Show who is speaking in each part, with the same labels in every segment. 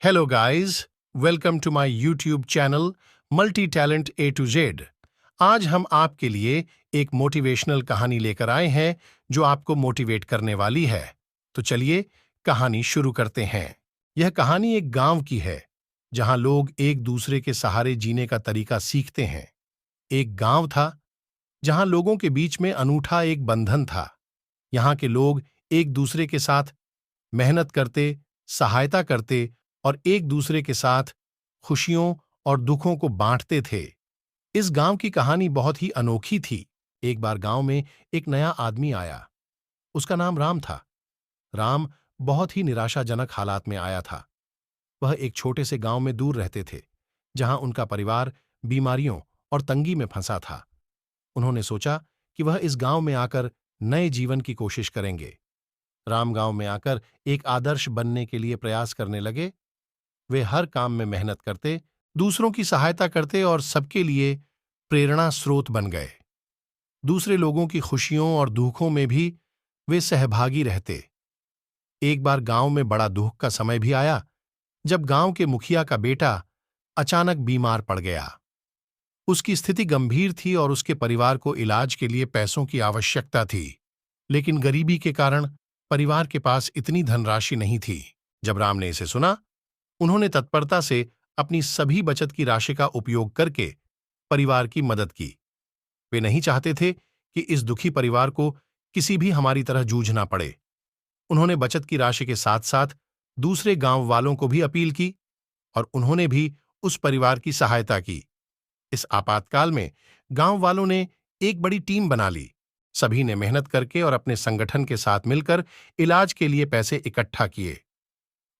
Speaker 1: Hello guys, welcome to my YouTube channel multi talent A to Z. आज हम आपके लिए एक मोटिवेशनल कहानी लेकर आए हैं जो आपको मोटिवेट करने वाली है। तो चलिए कहानी शुरू करते हैं। यह कहानी एक गांव की है जहां लोग एक दूसरे के सहारे जीने का तरीका सीखते हैं। एक गांव था जहां लोगों के बीच में अनूठा एक बंधन था। यहाँ के लोग एक दूसरे के साथ मेहनत करते, सहायता करते और एक दूसरे के साथ खुशियों और दुखों को बांटते थे। इस गांव की कहानी बहुत ही अनोखी थी। एक बार गांव में एक नया आदमी आया। उसका नाम राम था। राम बहुत ही निराशाजनक हालात में आया था। वह एक छोटे से गांव में दूर रहते थे, जहां उनका परिवार बीमारियों और तंगी में फंसा था। उन्होंने सोचा कि वह इस गांव में आकर नए जीवन की कोशिश करेंगे। राम गांव में आकर एक आदर्श बनने के लिए प्रयास करने लगे। वे हर काम में मेहनत करते, दूसरों की सहायता करते और सबके लिए प्रेरणा स्रोत बन गए। दूसरे लोगों की खुशियों और दुखों में भी वे सहभागी रहते। एक बार गांव में बड़ा दुख का समय भी आया, जब गांव के मुखिया का बेटा अचानक बीमार पड़ गया। उसकी स्थिति गंभीर थी और उसके परिवार को इलाज के लिए पैसों की आवश्यकता थी। लेकिन गरीबी के कारण परिवार के पास इतनी धनराशि नहीं थी। जब राम ने इसे सुना, उन्होंने तत्परता से अपनी सभी बचत की राशि का उपयोग करके परिवार की मदद की। वे नहीं चाहते थे कि इस दुखी परिवार को किसी भी हमारी तरह जूझना पड़े। उन्होंने बचत की राशि के साथ साथ दूसरे गांव वालों को भी अपील की और उन्होंने भी उस परिवार की सहायता की। इस आपातकाल में गांव वालों ने एक बड़ी टीम बना ली। सभी ने मेहनत करके और अपने संगठन के साथ मिलकर इलाज के लिए पैसे इकट्ठा किए।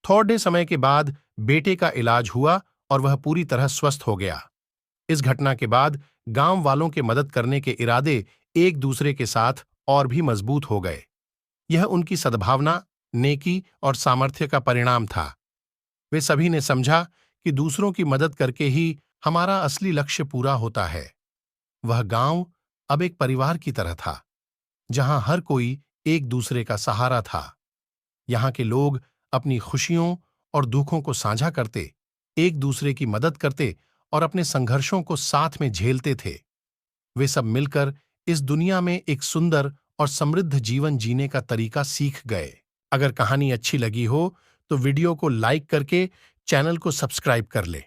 Speaker 1: थोड़े समय के बाद बेटे का इलाज हुआ और वह पूरी तरह स्वस्थ हो गया। इस घटना के बाद गांव वालों के मदद करने के इरादे एक दूसरे के साथ और भी मजबूत हो गए। यह उनकी सद्भावना, नेकी और सामर्थ्य का परिणाम था। वे सभी ने समझा कि दूसरों की मदद करके ही हमारा असली लक्ष्य पूरा होता है। वह गांव अब एक परिवार की तरह था, जहां हर कोई एक दूसरे का सहारा था। यहाँ के लोग अपनी खुशियों और दुखों को साझा करते, एक दूसरे की मदद करते और अपने संघर्षों को साथ में झेलते थे। वे सब मिलकर इस दुनिया में एक सुंदर और समृद्ध जीवन जीने का तरीका सीख गए। अगर कहानी अच्छी लगी हो तो वीडियो को लाइक करके चैनल को सब्सक्राइब कर ले।